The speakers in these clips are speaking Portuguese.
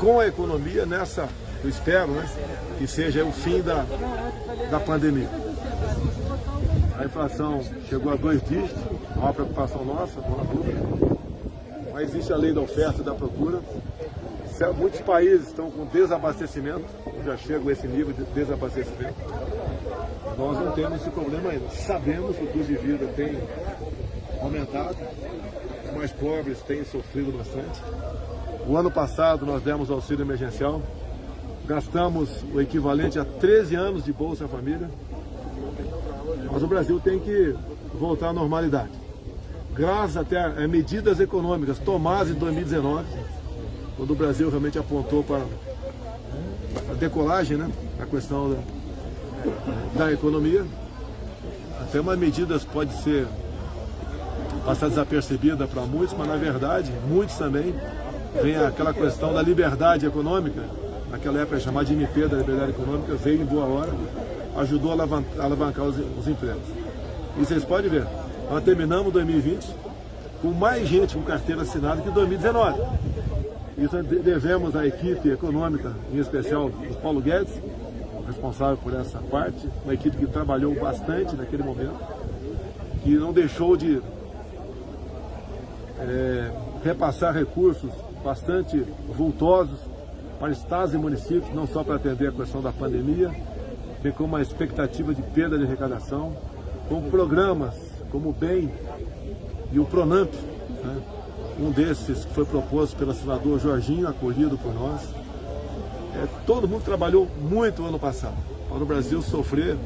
com a economia nessa, eu espero, né, que seja o fim da pandemia. A inflação chegou a 2 dígitos, é uma preocupação nossa, mas existe a lei da oferta e da procura. Muitos países estão com desabastecimento, já chegam a esse nível de desabastecimento. Nós não temos esse problema ainda. Sabemos que o custo de vida tem aumentado, os mais pobres têm sofrido bastante. O ano passado nós demos auxílio emergencial, gastamos o equivalente a 13 anos de Bolsa Família, mas o Brasil tem que voltar à normalidade. Graças até a medidas econômicas tomadas em 2019, quando o Brasil realmente apontou para a decolagem, né, a questão da economia, até uma medida pode ser passar desapercebida para muitos, mas na verdade, muitos também, vem aquela questão da liberdade econômica, naquela época chamada de MP da liberdade econômica, veio em boa hora, ajudou a alavancar os empregos. E vocês podem ver, nós terminamos 2020 com mais gente com carteira assinada que 2019. Isso devemos à equipe econômica, em especial do Paulo Guedes, responsável por essa parte, uma equipe que trabalhou bastante naquele momento, que não deixou de repassar recursos bastante vultosos para estados e municípios, não só para atender a questão da pandemia, tem como uma expectativa de perda de arrecadação, com programas como o BEM e o PRONAMP, né? Um desses que foi proposto pelo senador Jorginho, acolhido por nós. Todo mundo trabalhou muito no ano passado, para o Brasil sofrer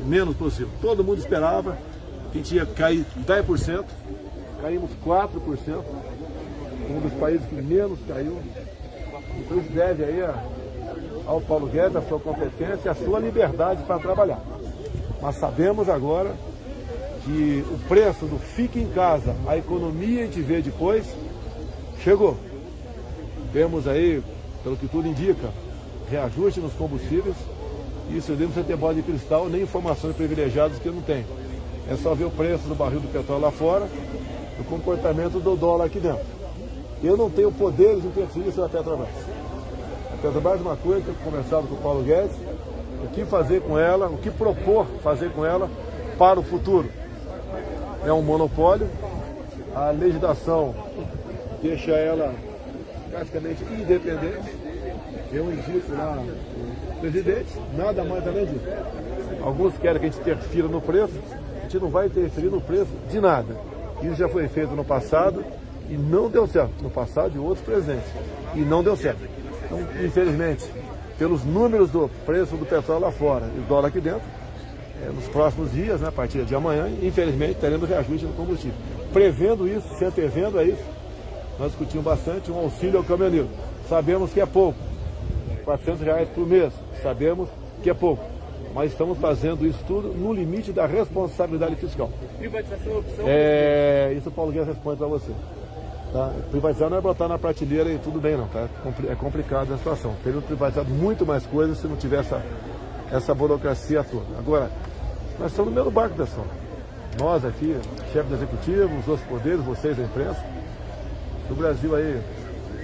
o menos possível. Todo mundo esperava que a gente ia cair 10%, caímos 4%, um dos países que menos caiu. Então isso deve aí ao Paulo Guedes, a sua competência e a sua liberdade para trabalhar. Mas sabemos agora que o preço do fique em casa, a economia a gente vê depois, chegou. Temos aí, pelo que tudo indica, reajuste nos combustíveis. Isso eu devo ser ter bola de cristal, nem informações privilegiadas que eu não tenho. É só ver o preço do barril do petróleo lá fora, o comportamento do dólar aqui dentro. Eu não tenho poderes de interferir isso na Petrobras. A Petrobras é uma coisa que eu conversava com o Paulo Guedes, o que fazer com ela, o que propor fazer com ela para o futuro. É um monopólio, a legislação deixa ela praticamente independente. Eu indico lá o presidente, nada mais além disso. Alguns querem que a gente interfira no preço, a gente não vai interferir no preço de nada. Isso já foi feito no passado e não deu certo. No passado de outros presidentes. E não deu certo. Então, infelizmente, pelos números do preço do petróleo lá fora e o dólar aqui dentro, nos próximos dias, né, a partir de amanhã, infelizmente, teremos reajuste no combustível. Prevendo isso, se antevendo a isso, nós discutimos bastante um auxílio ao caminhoneiro. Sabemos que é pouco, R$400 por mês, sabemos que é pouco, mas estamos fazendo isso tudo no limite da responsabilidade fiscal. Privatização é opção? Isso o Paulo Guedes responde para você. Tá? Privatizar não é botar na prateleira e tudo bem, não. Tá? É complicado a situação. Teria privatizado muito mais coisas se não tivesse essa burocracia toda. Agora, nós estamos no meio do barco, pessoal. Nós aqui, chefe do executivo, os outros poderes, vocês, a imprensa, se o Brasil aí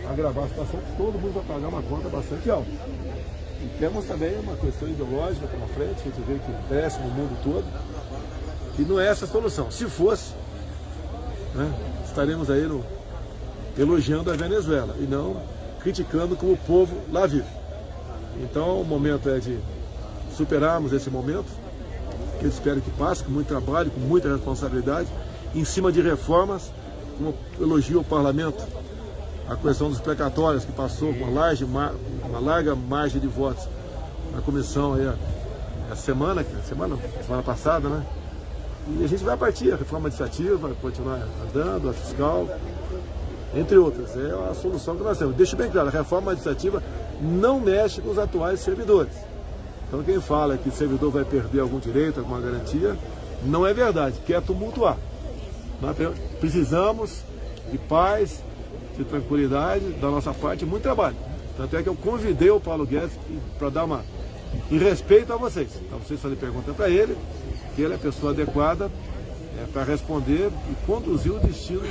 agravar a situação, todo mundo vai pagar uma conta bastante alta. E temos também uma questão ideológica pela frente, que a gente vê que cresce no mundo todo, e não é essa a solução. Se fosse, né, estaremos aí elogiando a Venezuela e não criticando como o povo lá vive. Então o momento é de superarmos esse momento, que eu espero que passe, com muito trabalho, com muita responsabilidade, em cima de reformas, como elogio ao Parlamento, a questão dos precatórios, que passou com uma larga margem de votos na comissão aí, a semana passada, né? E a gente vai partir, a reforma administrativa, vai continuar andando, a fiscal, entre outras. É a solução que nós temos. Deixa bem claro, a reforma administrativa não mexe com os atuais servidores. Então quem fala que o servidor vai perder algum direito, alguma garantia, não é verdade, quer tumultuar. Nós precisamos de paz, de tranquilidade da nossa parte, muito trabalho. Tanto é que eu convidei o Paulo Guedes para dar em respeito a vocês. Então vocês fazem pergunta para ele, que ele é a pessoa adequada para responder e conduzir o destino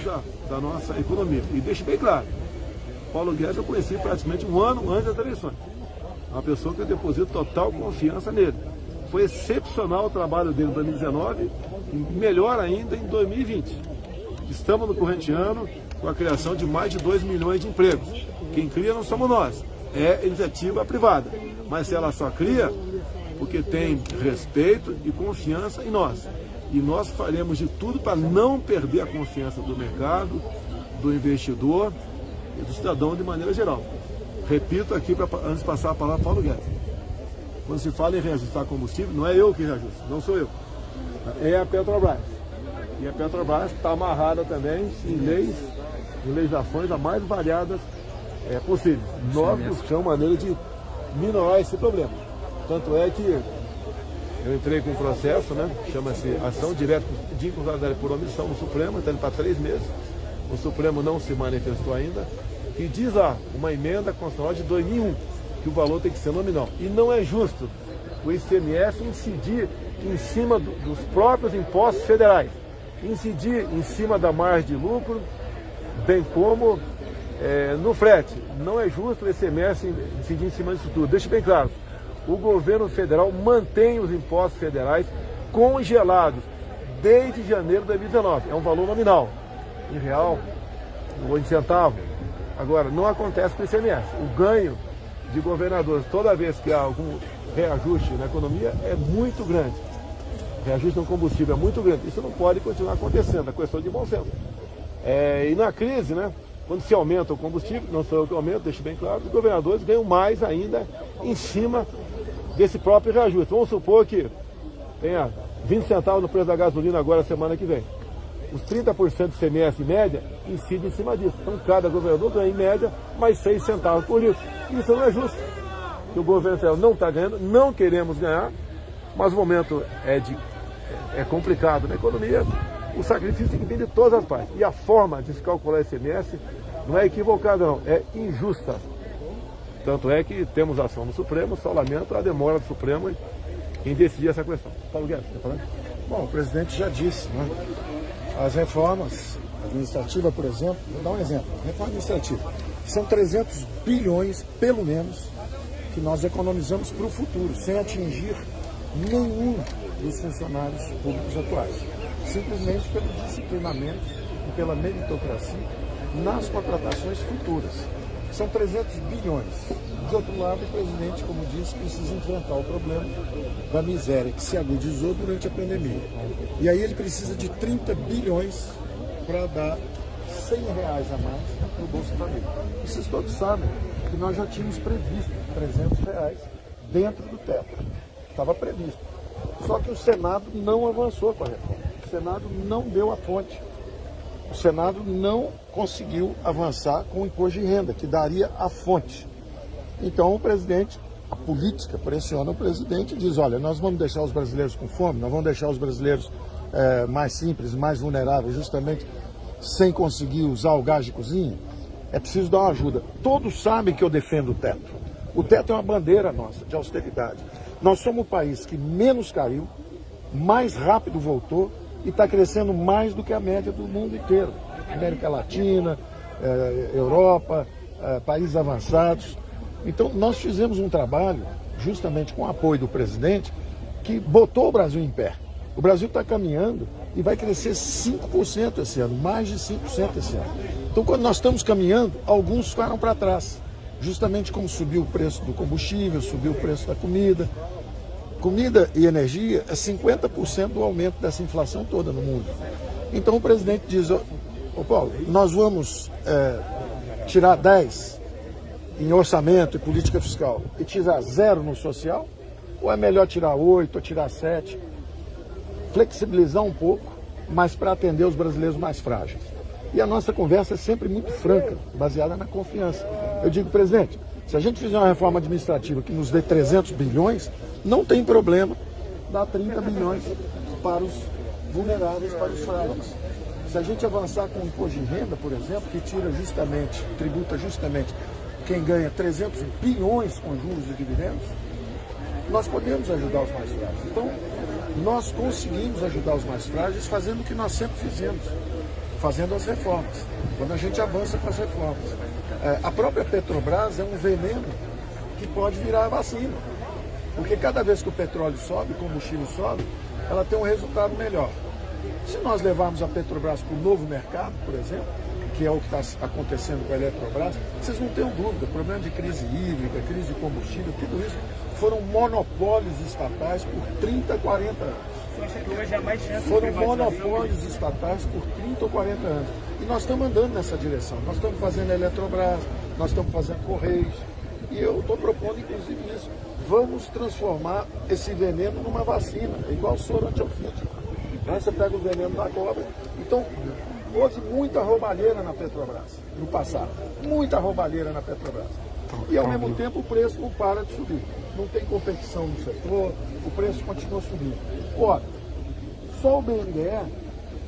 da nossa economia. E deixe bem claro, Paulo Guedes eu conheci praticamente um ano antes das eleições. Uma pessoa que eu deposito total confiança nele. Foi excepcional o trabalho dele em 2019 e melhor ainda em 2020. Estamos no corrente ano com a criação de mais de 2 milhões de empregos. Quem cria não somos nós, é iniciativa privada. Mas ela só cria porque tem respeito e confiança em nós. E nós faremos de tudo para não perder a confiança do mercado, do investidor e do cidadão de maneira geral. Repito aqui, antes de passar a palavra para Paulo Guedes. Quando se fala em reajustar combustível, não é eu que reajusto, não sou eu. É a Petrobras. E a Petrobras está amarrada também em legislações as mais variadas possíveis. Nós buscamos maneira de minorar esse problema. Tanto é que eu entrei com um processo, né, chama-se Ação Direta de Inconstitucionalidade por Omissão no Supremo, está indo para 3 meses. O Supremo não se manifestou ainda. Que diz lá, uma emenda constitucional de 2001, que o valor tem que ser nominal. E não é justo o ICMS incidir em cima dos próprios impostos federais, incidir em cima da margem de lucro, bem como no frete. Não é justo o ICMS incidir em cima disso tudo. Deixe bem claro, o governo federal mantém os impostos federais congelados desde janeiro de 2019. É um valor nominal, em real ou em centavo. Agora, não acontece com o ICMS. O ganho de governadores, toda vez que há algum reajuste na economia, é muito grande. O reajuste no combustível é muito grande. Isso não pode continuar acontecendo, é questão de bom senso. E na crise, né, quando se aumenta o combustível, não sou eu que aumento, deixo bem claro, os governadores ganham mais ainda em cima desse próprio reajuste. Vamos supor que tenha 20 centavos no preço da gasolina agora, semana que vem. Os 30% de ICMS em média incidem em cima disso. Então, cada governador ganha, em média, mais 6 centavos por litro. Isso não é justo. O governo federal não está ganhando, não queremos ganhar, mas o momento é complicado na economia. O sacrifício tem que vir de todas as partes. E a forma de se calcular ICMS não é equivocada, não. É injusta. Tanto é que temos ação no Supremo, só lamento a demora do Supremo em decidir essa questão. Paulo Guedes, quer falar? Bom, o presidente já disse, né? As reformas administrativas, por exemplo, vou dar um exemplo, reforma administrativa, são 300 bilhões, pelo menos, que nós economizamos para o futuro, sem atingir nenhum dos funcionários públicos atuais, simplesmente pelo disciplinamento e pela meritocracia nas contratações futuras. São 300 bilhões. De outro lado, o presidente, como disse, precisa enfrentar o problema da miséria que se agudizou durante a pandemia. E aí ele precisa de 30 bilhões para dar R$100 a mais no Bolsa Família. E vocês todos sabem que nós já tínhamos previsto R$300 dentro do teto. Estava previsto. Só que o Senado não avançou com a reforma. O Senado não deu a fonte. O Senado não conseguiu avançar com o imposto de renda, que daria a fonte. Então o presidente, a política pressiona o presidente e diz, olha, nós vamos deixar os brasileiros com fome, nós vamos deixar os brasileiros mais simples, mais vulneráveis, justamente sem conseguir usar o gás de cozinha. É preciso dar uma ajuda. Todos sabem que eu defendo o teto. O teto é uma bandeira nossa, de austeridade. Nós somos o país que menos caiu, mais rápido voltou e está crescendo mais do que a média do mundo inteiro. América Latina, Europa, países avançados. Então, nós fizemos um trabalho, justamente com o apoio do presidente, que botou o Brasil em pé. O Brasil está caminhando e vai crescer 5% esse ano, mais de 5% esse ano. Então, quando nós estamos caminhando, alguns ficaram para trás. Justamente como subiu o preço do combustível, subiu o preço da comida. Comida e energia é 50% do aumento dessa inflação toda no mundo. Então, o presidente diz, ô Paulo, nós vamos tirar 10 em orçamento e política fiscal e tirar 0 no social, ou é melhor tirar 8 ou tirar 7, flexibilizar um pouco, mas para atender os brasileiros mais frágeis. E a nossa conversa é sempre muito franca, baseada na confiança. Eu digo, presidente, se a gente fizer uma reforma administrativa que nos dê 300 bilhões, não tem problema dar 30 bilhões para os vulneráveis, para os frágeis. Se a gente avançar com o imposto de renda, por exemplo, que tributa justamente quem ganha 300 bilhões com juros e dividendos, nós podemos ajudar os mais frágeis. Então, nós conseguimos ajudar os mais frágeis fazendo o que nós sempre fizemos, fazendo as reformas, quando a gente avança com as reformas. A própria Petrobras é um veneno que pode virar vacina. Porque cada vez que o petróleo sobe, o combustível sobe, ela tem um resultado melhor. Se nós levarmos a Petrobras para o novo mercado, por exemplo, que é o que está acontecendo com a Eletrobras, vocês não tenham dúvida, problema de crise hídrica, crise de combustível, tudo isso foram monopólios estatais por 30, 40 anos. Você acha que hoje há mais chance Foram de privatização? monopólios estatais por 30 ou 40 anos. E nós estamos andando nessa direção. Nós estamos fazendo a Eletrobras, nós estamos fazendo Correios. E eu estou propondo, inclusive, isso. Vamos transformar esse veneno numa vacina, igual o soro antiofídico. Você pega o veneno da cobra. Então, houve muita roubalheira na Petrobras, no passado. Muita roubalheira na Petrobras. E, ao mesmo tempo, o preço não para de subir. Não tem competição no setor, o preço continua subindo. Ora, só o BNDES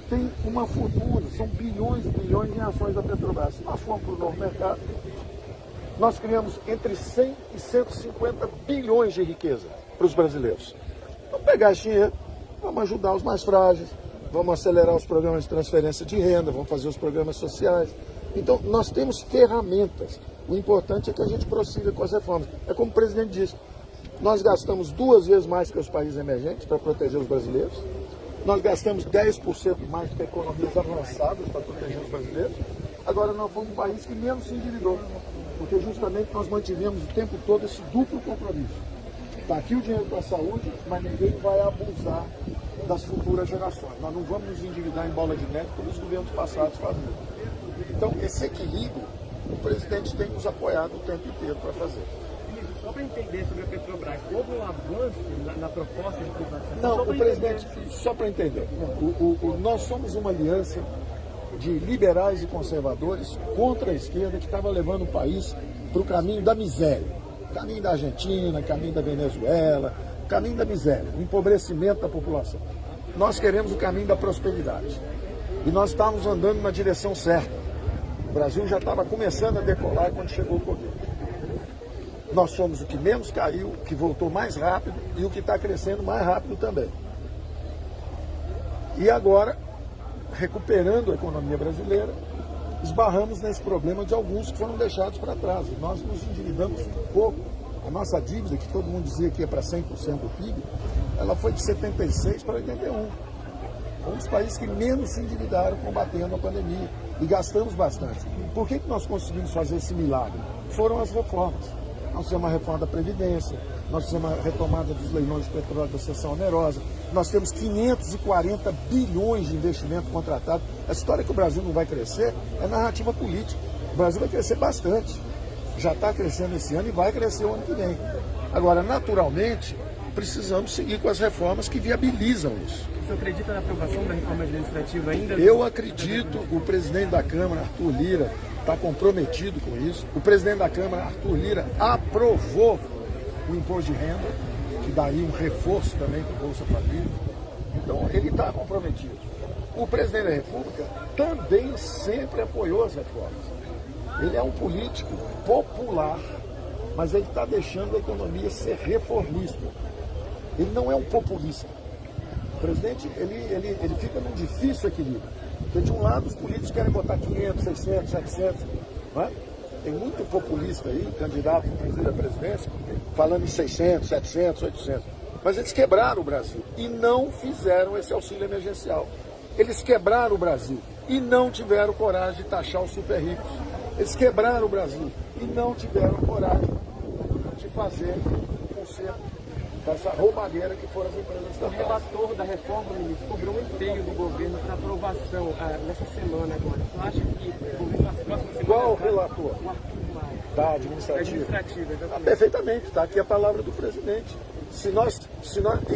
tem uma fortuna, são bilhões e bilhões em ações da Petrobras. Se nós formos para o novo mercado, nós criamos entre 100 e 150 bilhões de riqueza para os brasileiros. Vamos pegar esse dinheiro, vamos ajudar os mais frágeis, vamos acelerar os programas de transferência de renda, vamos fazer os programas sociais. Então, nós temos ferramentas. O importante é que a gente prossiga com as reformas. É como o presidente disse, nós gastamos 2 vezes mais que os países emergentes para proteger os brasileiros. Nós gastamos 10% mais que economias avançadas para proteger os brasileiros. Agora, nós fomos um país que menos se endividou, porque justamente nós mantivemos o tempo todo esse duplo compromisso. Está aqui o dinheiro para a saúde, mas ninguém vai abusar das futuras gerações. Nós não vamos nos endividar em bola de neve como os governos passados faziam. Então, esse equilíbrio, o presidente tem nos apoiado o tempo inteiro para fazer. Só para entender sobre a Petrobras, houve um avanço na proposta de privatização? Não, o presidente, só para entender, nós somos uma aliança de liberais e conservadores contra a esquerda que estava levando o país para o caminho da miséria. Caminho da Argentina, caminho da Venezuela, caminho da miséria, o empobrecimento da população. Nós queremos o caminho da prosperidade. E nós estávamos andando na direção certa. O Brasil já estava começando a decolar quando chegou o Covid. Nós somos o que menos caiu, o que voltou mais rápido e o que está crescendo mais rápido também. E agora, recuperando a economia brasileira, esbarramos nesse problema de alguns que foram deixados para trás. Nós nos endividamos pouco. A nossa dívida, que todo mundo dizia que ia para 100% do PIB, ela foi de 76% para 81%. Um dos países que menos se endividaram combatendo a pandemia. E gastamos bastante. Por que nós conseguimos fazer esse milagre? Foram as reformas. Nós fizemos uma reforma da Previdência, nós fizemos uma retomada dos leilões de petróleo da cessão onerosa, nós temos 540 bilhões de investimento contratado. A história que o Brasil não vai crescer é narrativa política. O Brasil vai crescer bastante. Já está crescendo esse ano e vai crescer o ano que vem. Agora, naturalmente, precisamos seguir com as reformas que viabilizam isso. Você acredita na aprovação da reforma administrativa ainda? Eu acredito, o presidente da Câmara, Arthur Lira, está comprometido com isso. O presidente da Câmara, Arthur Lira, aprovou o imposto de renda, que daí um reforço também para o Bolsa Família. Então, ele está comprometido. O presidente da República também sempre apoiou as reformas. Ele é um político popular, mas ele está deixando a economia ser reformista. Ele não é um populista. O presidente, ele fica num difícil equilíbrio. Porque de um lado os políticos querem botar 500, 600, 700, não é? Tem muito populista aí, candidato inclusive à presidência, falando em 600, 700, 800. Mas eles quebraram o Brasil e não fizeram esse auxílio emergencial. Eles quebraram o Brasil e não tiveram coragem de taxar os super ricos. Eles quebraram o Brasil e não tiveram coragem de fazer um conserto dessa roubalheira que foram as empresas estatais. O relator da reforma, ministro, cobrou um empenho do governo para aprovação nessa semana agora. Você acha que o governo nas próximas semanas... Qual o relator? O Arthur Maia. Da administrativa? Exatamente. Perfeitamente, está aqui a palavra do presidente.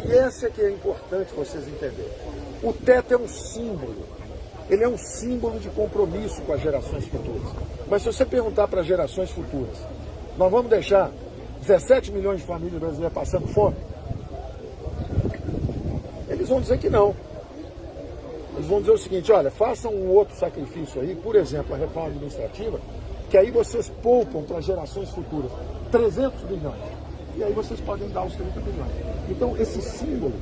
E esse é que é importante vocês entenderem. O teto é um símbolo. Ele é um símbolo de compromisso com as gerações futuras. Mas se você perguntar para as gerações futuras, nós vamos deixar 17 milhões de famílias brasileiras passando fome? Eles vão dizer que não. Eles vão dizer o seguinte, olha, façam um outro sacrifício aí, por exemplo, a reforma administrativa, que aí vocês poupam para as gerações futuras 300 bilhões. E aí vocês podem dar os 30 bilhões. Então, esse símbolo,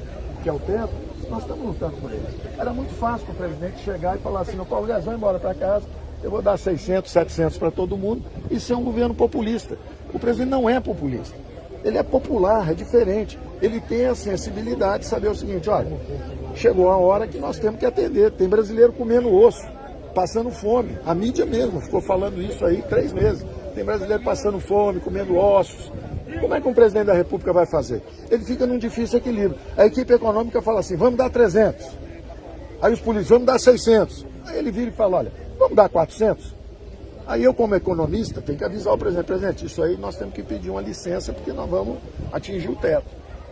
que é o teto, nós estamos lutando por ele. Era muito fácil para o presidente chegar e falar assim, o Paulo Guedes vai embora para casa, eu vou dar 600, 700 para todo mundo. Isso é um governo populista. O presidente não é populista. Ele é popular, é diferente. Ele tem a sensibilidade de saber o seguinte, olha, chegou a hora que nós temos que atender. Tem brasileiro comendo osso, passando fome. A mídia mesmo ficou falando isso aí 3 meses. Tem brasileiro passando fome, comendo ossos. Como é que um presidente da República vai fazer? Ele fica num difícil equilíbrio. A equipe econômica fala assim, vamos dar 300. Aí os políticos, vamos dar 600. Aí ele vira e fala, olha, vamos dar 400? Aí eu, como economista, tenho que avisar o presidente, isso aí nós temos que pedir uma licença porque nós vamos atingir o teto.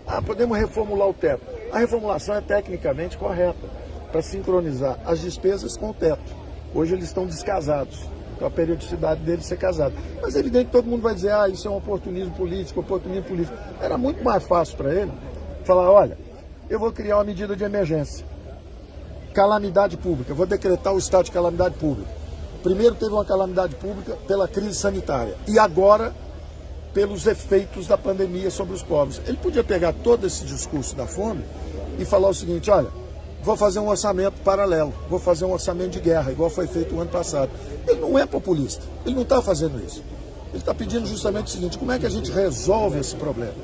Ah, podemos reformular o teto. A reformulação é tecnicamente correta, para sincronizar as despesas com o teto. Hoje eles estão descasados, então a periodicidade deles ser casado. Mas é evidente que todo mundo vai dizer, ah, isso é um oportunismo político. Era muito mais fácil para ele falar, olha, eu vou criar uma medida de emergência. Calamidade pública, eu vou decretar o estado de calamidade pública. Primeiro teve uma calamidade pública pela crise sanitária e agora pelos efeitos da pandemia sobre os povos. Ele podia pegar todo esse discurso da fome e falar o seguinte, olha, vou fazer um orçamento paralelo, vou fazer um orçamento de guerra, igual foi feito o ano passado. Ele não é populista, ele não está fazendo isso. Ele está pedindo justamente o seguinte, como é que a gente resolve esse problema?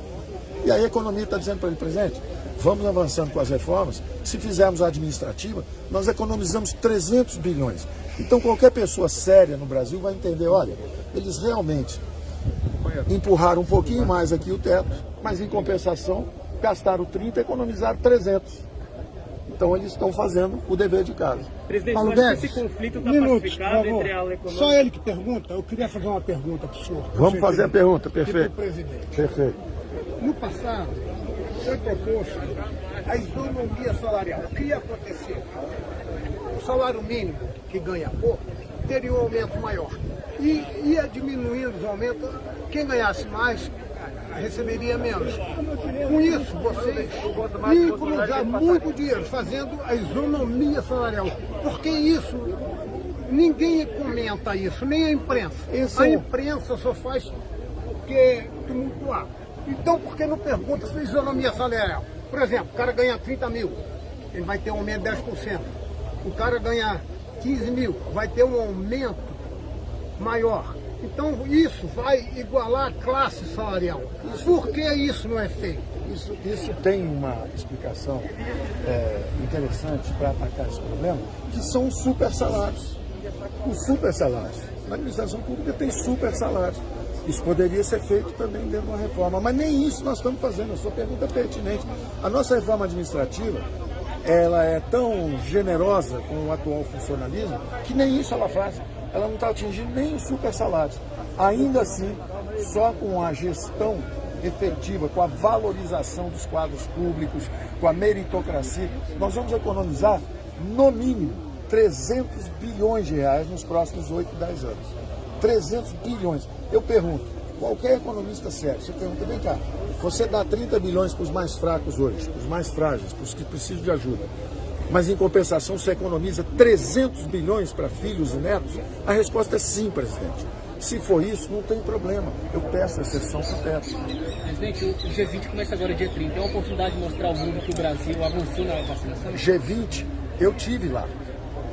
E aí a economia está dizendo para ele, presidente, vamos avançando com as reformas, se fizermos a administrativa, nós economizamos 300 bilhões. Então qualquer pessoa séria no Brasil vai entender, olha, eles realmente empurraram um pouquinho mais aqui o teto, mas em compensação gastaram 30 e economizaram 300. Então eles estão fazendo o dever de casa. Presidente, Paulo Guedes, esse conflito está pacificado entre a ala econômica... Só ele que pergunta, eu queria fazer uma pergunta para o senhor. Vamos fazer a pergunta, perfeito. Presidente. Perfeito. No passado, foi proposto a isonomia salarial. O que ia acontecer? O salário mínimo, que ganha pouco, teria um aumento maior. E ia diminuindo os aumentos, quem ganhasse mais receberia menos. Com isso, vocês iam economizar muito dinheiro fazendo a isonomia salarial. Porque isso, ninguém comenta isso, nem a imprensa. A imprensa só faz que tumultuar. Então, por que não pergunta se isonomia salarial? Por exemplo, o cara ganha 30 mil, ele vai ter um aumento de 10%. O cara ganha 15 mil, vai ter um aumento maior. Então, isso vai igualar a classe salarial. Por que isso não é feito? Isso tem uma explicação interessante para atacar esse problema, que são os super salários. Os super salários. Na administração pública tem super salários. Isso poderia ser feito também dentro de uma reforma, mas nem isso nós estamos fazendo. A sua pergunta é pertinente. A nossa reforma administrativa, ela é tão generosa com o atual funcionalismo que nem isso ela faz. Ela não está atingindo nem os super salários. Ainda assim, só com a gestão efetiva, com a valorização dos quadros públicos, com a meritocracia, nós vamos economizar, no mínimo, 300 bilhões de reais nos próximos 8, 10 anos. 300 bilhões. Eu pergunto, qualquer economista sério, você pergunta, vem cá, você dá 30 bilhões para os mais fracos hoje, para os mais frágeis, para os que precisam de ajuda, mas em compensação você economiza 300 bilhões para filhos e netos? A resposta é sim, presidente. Se for isso, não tem problema. Eu peço exceção para o teto. Presidente, o G20 começa agora dia 30. É uma oportunidade de mostrar ao mundo que o Brasil avançou na vacinação? G20, eu tive lá.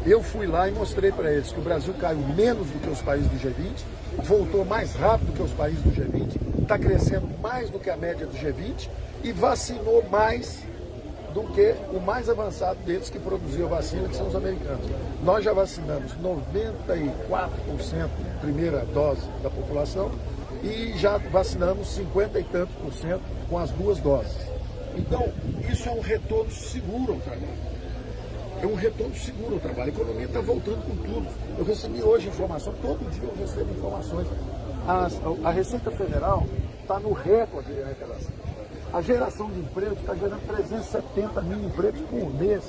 Eu fui lá e mostrei para eles que o Brasil caiu menos do que os países do G20, voltou mais rápido que os países do G20, está crescendo mais do que a média do G20 e vacinou mais do que o mais avançado deles que produziu a vacina, que são os americanos. Nós já vacinamos 94% primeira dose da população e já vacinamos 50 e tantos % com as 2 doses. Então, isso é um retorno seguro ao trabalho. É um retorno seguro ao trabalho. A economia está voltando com tudo. Eu recebi hoje informação, todo dia eu recebo informações. A Receita Federal está no recorde de arrecadação. A geração de emprego está gerando 370 mil empregos por mês.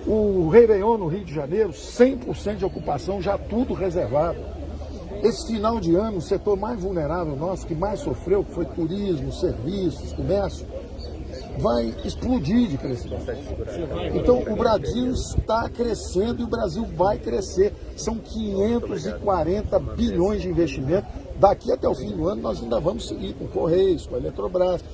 O Réveillon no Rio de Janeiro, 100% de ocupação, já tudo reservado. Esse final de ano, o setor mais vulnerável nosso, que mais sofreu, que foi turismo, serviços, comércio, vai explodir de crescimento. Então, o Brasil está crescendo e o Brasil vai crescer. São 540 bilhões de investimento. Daqui até o fim do ano, nós ainda vamos seguir com Correios, com a Eletrobras.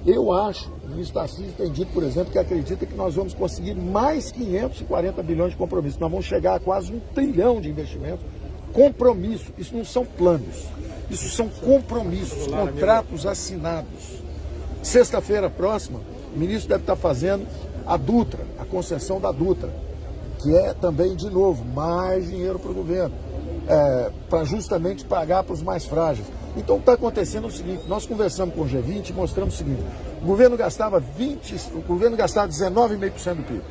Eu acho, o ministro Tarcísio tem dito, por exemplo, que acredita que nós vamos conseguir mais 540 bilhões de compromissos. Nós vamos chegar a quase 1 trilhão de investimentos. Compromisso, isso não são planos, isso são compromissos, contratos assinados. Sexta-feira próxima, o ministro deve estar fazendo a Dutra, a concessão da Dutra, que é também, de novo, mais dinheiro para o governo, para justamente pagar para os mais frágeis. Então, o que está acontecendo é o seguinte, nós conversamos com o G20 e mostramos o seguinte, o governo gastava 19,5% do PIB.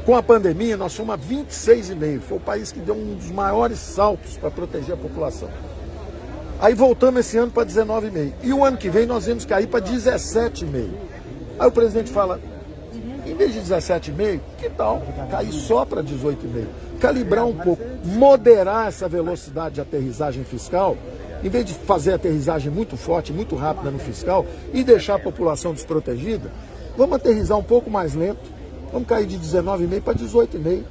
Com a pandemia, nós fomos a 26,5%. Foi o país que deu um dos maiores saltos para proteger a população. Aí voltamos esse ano para 19,5%. E o ano que vem nós vamos cair para 17,5%. Aí o presidente fala, em vez de 17,5%, que tal cair só para 18,5%? Calibrar um pouco, moderar essa velocidade de aterrissagem fiscal, em vez de fazer aterrissagem muito forte, muito rápida no fiscal e deixar a população desprotegida, vamos aterrissar um pouco mais lento, vamos cair de 19,5% para 18,5%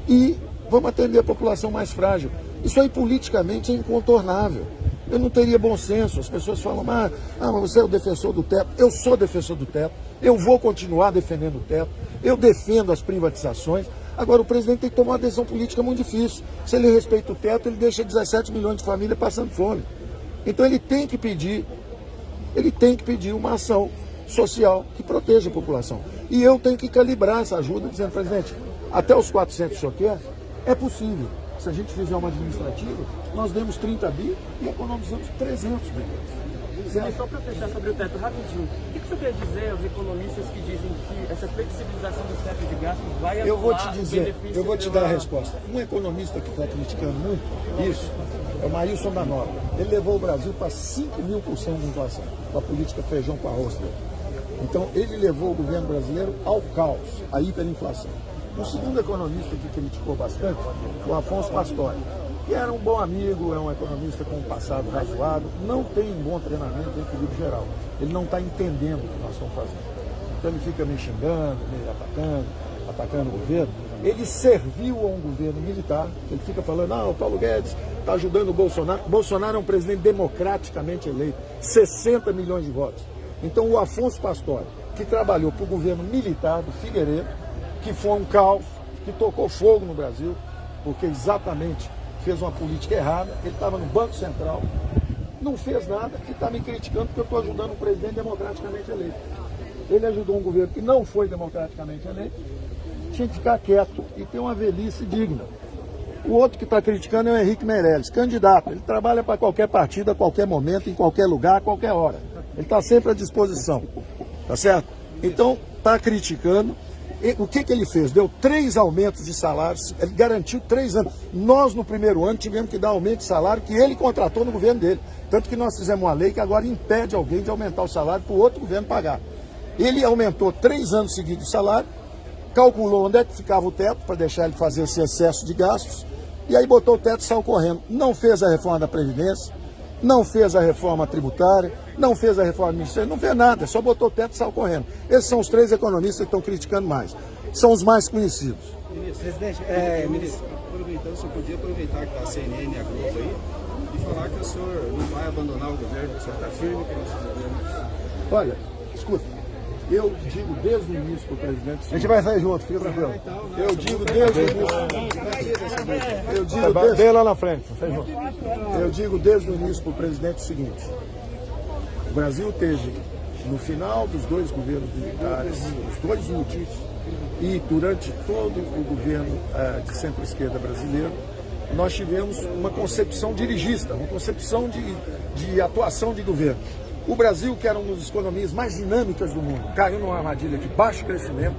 e vamos atender a população mais frágil. Isso aí politicamente é incontornável. Eu não teria bom senso. As pessoas falam, mas você é o defensor do teto. Eu sou defensor do teto. Eu vou continuar defendendo o teto. Eu defendo as privatizações. Agora, o presidente tem que tomar uma decisão política muito difícil. Se ele respeita o teto, ele deixa 17 milhões de famílias passando fome. Então, ele tem que pedir uma ação social que proteja a população. E eu tenho que calibrar essa ajuda, dizendo, presidente, até os 400 o senhor quer? É possível. Se a gente fizer uma administrativa, nós demos 30 bi e economizamos 300 bilhões. Só para fechar sobre o teto rapidinho, o que você quer dizer aos economistas que dizem que essa flexibilização do teto de gastos vai Eu vou te dar a resposta. Um economista que está criticando muito isso é o Marilson da Nova. Ele levou o Brasil para 5.000% de inflação, com a política feijão com arroz dele. Então, ele levou o governo brasileiro ao caos, à hiperinflação. Um segundo economista que criticou bastante foi o Afonso Pastore, que era um bom amigo, é um economista com um passado razoável, não tem um bom treinamento em equilíbrio geral. Ele não está entendendo o que nós estamos fazendo. Então ele fica me xingando, me atacando o governo. Ele serviu a um governo militar, ele fica falando, o Paulo Guedes está ajudando o Bolsonaro. Bolsonaro é um presidente democraticamente eleito, 60 milhões de votos. Então o Afonso Pastore, que trabalhou para o governo militar do Figueiredo, que foi um caos, que tocou fogo no Brasil, porque exatamente fez uma política errada, ele estava no Banco Central, não fez nada e está me criticando porque eu estou ajudando um presidente democraticamente eleito. Ele ajudou um governo que não foi democraticamente eleito, tinha que ficar quieto e ter uma velhice digna. O outro que está criticando é o Henrique Meirelles, candidato. Ele trabalha para qualquer partido, a qualquer momento, em qualquer lugar, a qualquer hora. Ele está sempre à disposição, tá certo? Então, está criticando. O que ele fez? Deu 3 aumentos de salários, ele garantiu 3 anos. Nós, no primeiro ano, tivemos que dar aumento de salário que ele contratou no governo dele. Tanto que nós fizemos uma lei que agora impede alguém de aumentar o salário para o outro governo pagar. Ele aumentou 3 anos seguidos o salário, calculou onde é que ficava o teto para deixar ele fazer esse excesso de gastos, e aí botou o teto e saiu correndo. Não fez a reforma da Previdência, não fez a reforma tributária, não fez a reforma administrativa, não fez nada, só botou o teto e saiu correndo. Esses são os 3 economistas que estão criticando mais. São os mais conhecidos. Presidente, ministro, aproveitando, você podia aproveitar que está a CNN e a Globo aí e falar que o senhor não vai abandonar o governo, o senhor está firme com esse governo. Olha, escuta, eu digo desde o início para o presidente... A gente vai sair junto, fica tranquilo. Eu digo desde o início... Vem lá na frente, sai junto. Eu digo desde o início para o presidente o seguinte: o Brasil teve, no final dos 2 governos militares, os 2 últimos, e durante todo o governo de centro-esquerda brasileiro, nós tivemos uma concepção dirigista, uma concepção de atuação de governo. O Brasil, que era uma das economias mais dinâmicas do mundo, caiu numa armadilha de baixo crescimento,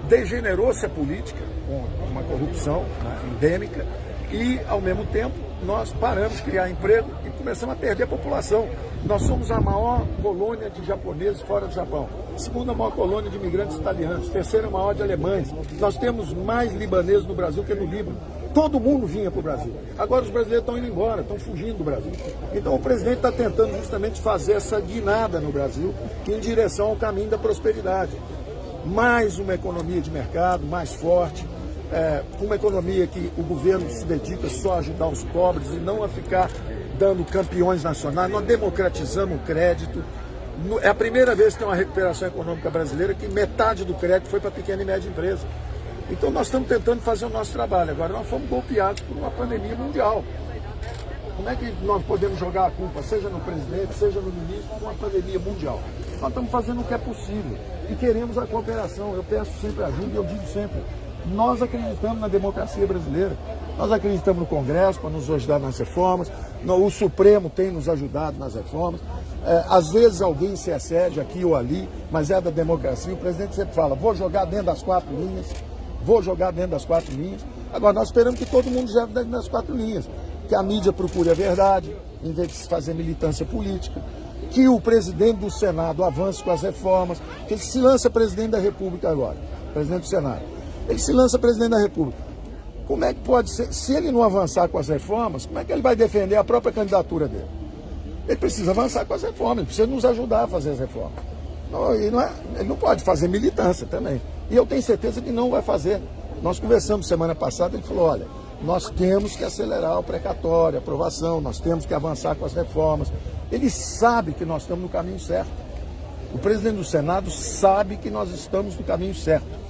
degenerou-se a política, com uma corrupção endêmica, e, ao mesmo tempo, nós paramos de criar emprego e começamos a perder a população. Nós somos a maior colônia de japoneses fora do Japão, segunda maior colônia de imigrantes italianos, terceira maior de alemães. Nós temos mais libaneses no Brasil que no Líbano. Todo mundo vinha para o Brasil. Agora os brasileiros estão indo embora, estão fugindo do Brasil. Então o presidente está tentando justamente fazer essa guinada no Brasil em direção ao caminho da prosperidade. Mais uma economia de mercado, mais forte, uma economia que o governo se dedica só a ajudar os pobres e não a ficar dando campeões nacionais. Nós democratizamos o crédito, É a primeira vez que tem uma recuperação econômica brasileira que metade do crédito foi para a pequena e média empresa. Então nós estamos tentando fazer o nosso trabalho. Agora nós fomos golpeados por uma pandemia mundial. Como é que nós podemos jogar a culpa, seja no presidente, seja no ministro, de uma pandemia mundial? Nós estamos fazendo o que é possível e queremos a cooperação. Eu peço sempre ajuda e eu digo sempre, nós acreditamos na democracia brasileira, nós acreditamos no Congresso para nos ajudar nas reformas, o Supremo tem nos ajudado nas reformas. Às vezes alguém se excede aqui ou ali, mas é da democracia. O presidente sempre fala, vou jogar dentro das 4 linhas, vou jogar dentro das 4 linhas. Agora nós esperamos que todo mundo jogue dentro das 4 linhas, que a mídia procure a verdade, em vez de se fazer militância política, que o presidente do Senado avance com as reformas, que ele se lança presidente da República agora, presidente do Senado. Ele se lança presidente da República. Como é que pode ser, se ele não avançar com as reformas, como é que ele vai defender a própria candidatura dele? Ele precisa avançar com as reformas, ele precisa nos ajudar a fazer as reformas. Ele não pode fazer militância também. E eu tenho certeza que não vai fazer. Nós conversamos semana passada, ele falou, olha, nós temos que acelerar o precatório, a aprovação, nós temos que avançar com as reformas. Ele sabe que nós estamos no caminho certo. O presidente do Senado sabe que nós estamos no caminho certo.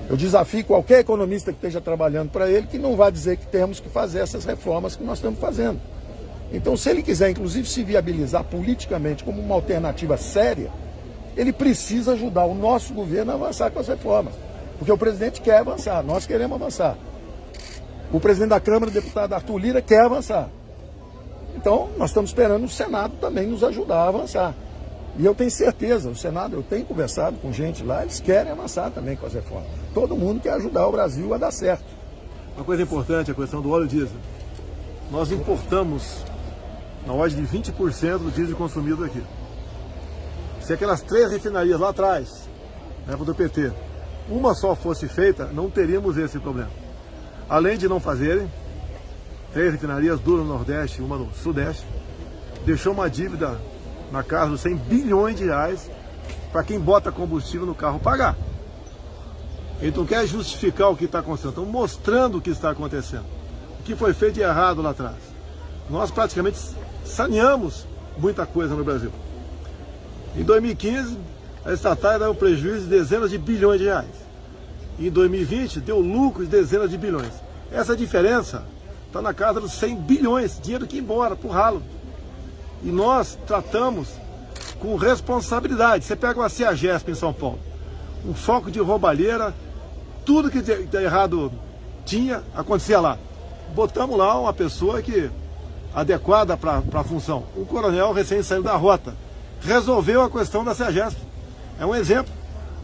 Eu desafio qualquer economista que esteja trabalhando para ele que não vai dizer que temos que fazer essas reformas que nós estamos fazendo. Então, se ele quiser, inclusive, se viabilizar politicamente como uma alternativa séria, ele precisa ajudar o nosso governo a avançar com as reformas. Porque o presidente quer avançar, nós queremos avançar. O presidente da Câmara, o deputado Arthur Lira, quer avançar. Então, nós estamos esperando o Senado também nos ajudar a avançar. E eu tenho certeza, o Senado, eu tenho conversado com gente lá, eles querem avançar também com as reformas. Todo mundo quer ajudar o Brasil a dar certo. Uma coisa importante, a questão do óleo diesel. Nós importamos na ordem de 20% do diesel consumido aqui. Se aquelas 3 refinarias lá atrás, na época do PT, uma só fosse feita, não teríamos esse problema. Além de não fazerem, 3 refinarias, 2 no Nordeste e uma no Sudeste, deixou uma dívida na casa dos 100 bilhões de reais para quem bota combustível no carro pagar. Então quer justificar o que está acontecendo, estão mostrando o que está acontecendo, o que foi feito de errado lá atrás. Nós praticamente saneamos muita coisa no Brasil. Em 2015, a estatais deu prejuízo de dezenas de bilhões de reais. Em 2020, deu lucro de dezenas de bilhões. Essa diferença está na casa dos 100 bilhões, dinheiro que ia embora, por ralo. E nós tratamos com responsabilidade. Você pega uma CEAGESP em São Paulo, um foco de roubalheira, tudo que de errado tinha, acontecia lá. Botamos lá uma pessoa adequada para a função. Um coronel recém saiu da rota. Resolveu a questão da CEAGESP. É um exemplo.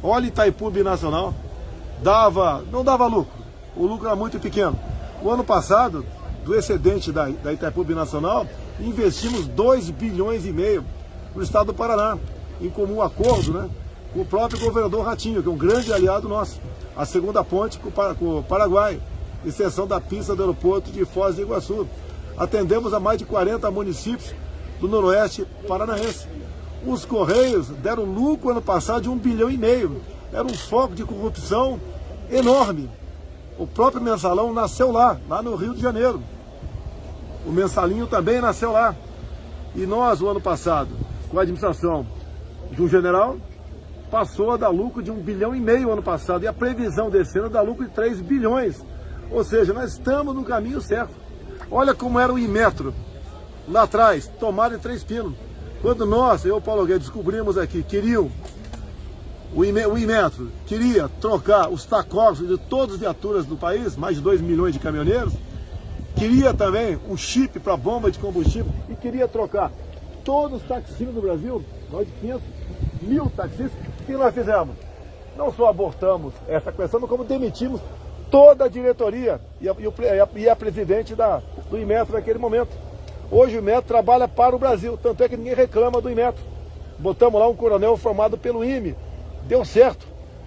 Olha Itaipu Binacional, não dava lucro. O lucro era muito pequeno. O ano passado, do excedente da Itaipu Binacional, investimos 2,5 bilhões no estado do Paraná, em comum acordo, né, com o próprio governador Ratinho, que é um grande aliado nosso. A segunda ponte com o Paraguai, extensão da pista do aeroporto de Foz do Iguaçu. Atendemos a mais de 40 municípios do Noroeste Paranaense. Os Correios deram lucro ano passado de 1,5 bilhão. Era um foco de corrupção enorme. O próprio Mensalão nasceu lá no Rio de Janeiro. O Mensalinho também nasceu lá. E nós, o ano passado, com a administração de um general, passou a dar lucro de 1,5 bilhão ano passado. E a previsão desse ano dá lucro de 3 bilhões. Ou seja, nós estamos no caminho certo. Olha como era o Inmetro lá atrás, tomado em 3 Pinos. Quando nós, eu e o Paulo Guedes, descobrimos aqui, o Inmetro queria trocar os tacógrafos de todas as viaturas do país, mais de 2 milhões de caminhoneiros, queria também um chip para bomba de combustível e queria trocar todos os taxistas do Brasil, mais de 500 mil taxistas. O que nós fizemos? Não só abortamos essa questão, como demitimos toda a diretoria e a presidente do Inmetro naquele momento. Hoje o Inmetro trabalha para o Brasil, tanto é que ninguém reclama do Inmetro. Botamos lá um coronel formado pelo IME, deu certo.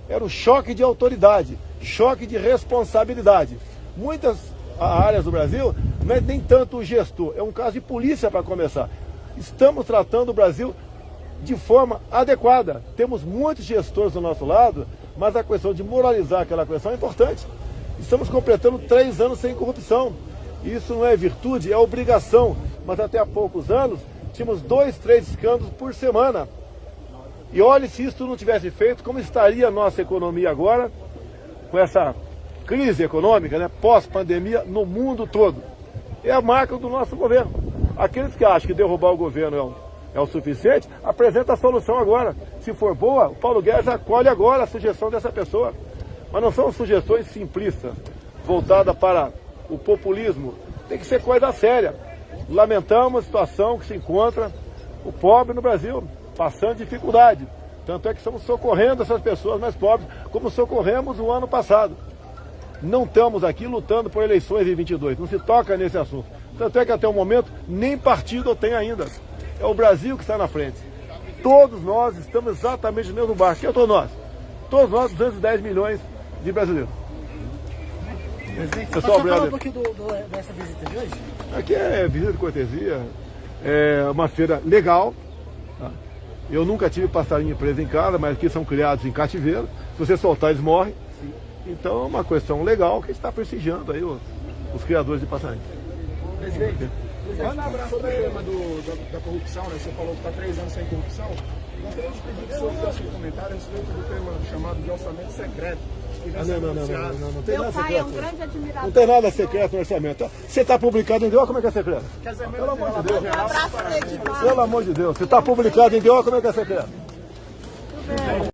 Era um choque de autoridade, choque de responsabilidade. Muitas áreas do Brasil, não é nem tanto o gestor, é um caso de polícia para começar. Estamos tratando o Brasil de forma adequada. Temos muitos gestores do nosso lado, mas a questão de moralizar aquela questão é importante. Estamos completando 3 anos sem corrupção. Isso não é virtude, é obrigação. Mas até há poucos anos tínhamos 2, 3 escândalos por semana. E olhe, se isso não tivesse feito, como estaria a nossa economia agora, com essa crise econômica, né, pós-pandemia, no mundo todo. É a marca do nosso governo. Aqueles que acham que derrubar o governo é o suficiente, apresenta a solução agora. Se for boa, o Paulo Guedes acolhe agora a sugestão dessa pessoa. Mas não são sugestões simplistas, voltadas para o populismo. Tem que ser coisa séria. Lamentamos a situação que se encontra o pobre no Brasil, passando dificuldade. Tanto é que estamos socorrendo essas pessoas mais pobres, como socorremos o ano passado. Não estamos aqui lutando por eleições em 22, não se toca nesse assunto. Tanto é que até o momento nem partido eu tenho ainda. É o Brasil que está na frente. Todos nós estamos exatamente no mesmo barco. Quem é todos nós? Todos nós, 210 milhões de brasileiros. Pessoal, falar um pouquinho dessa visita de hoje? Aqui é visita de cortesia, é uma feira legal. Tá? Eu nunca tive passarinho preso em casa, mas aqui são criados em cativeiro. Se você soltar, eles morrem. Então é uma questão legal que a gente está prestigiando aí os criadores de passarinhos. Presidente, manda um abraço sobre o tema da corrupção, né? Você falou que está 3 anos sem corrupção. Gostaria de pedir que o senhor fizesse um comentário a respeito do tema chamado de orçamento secreto. Não tem nada secreto. É um grande admirador. Não tem nada secreto no orçamento. Você está publicado em DO, como é que é secreto? Pelo amor de Deus. Um abraço para ele. Pelo amor de Deus, você está publicado em DO, como é que é secreto?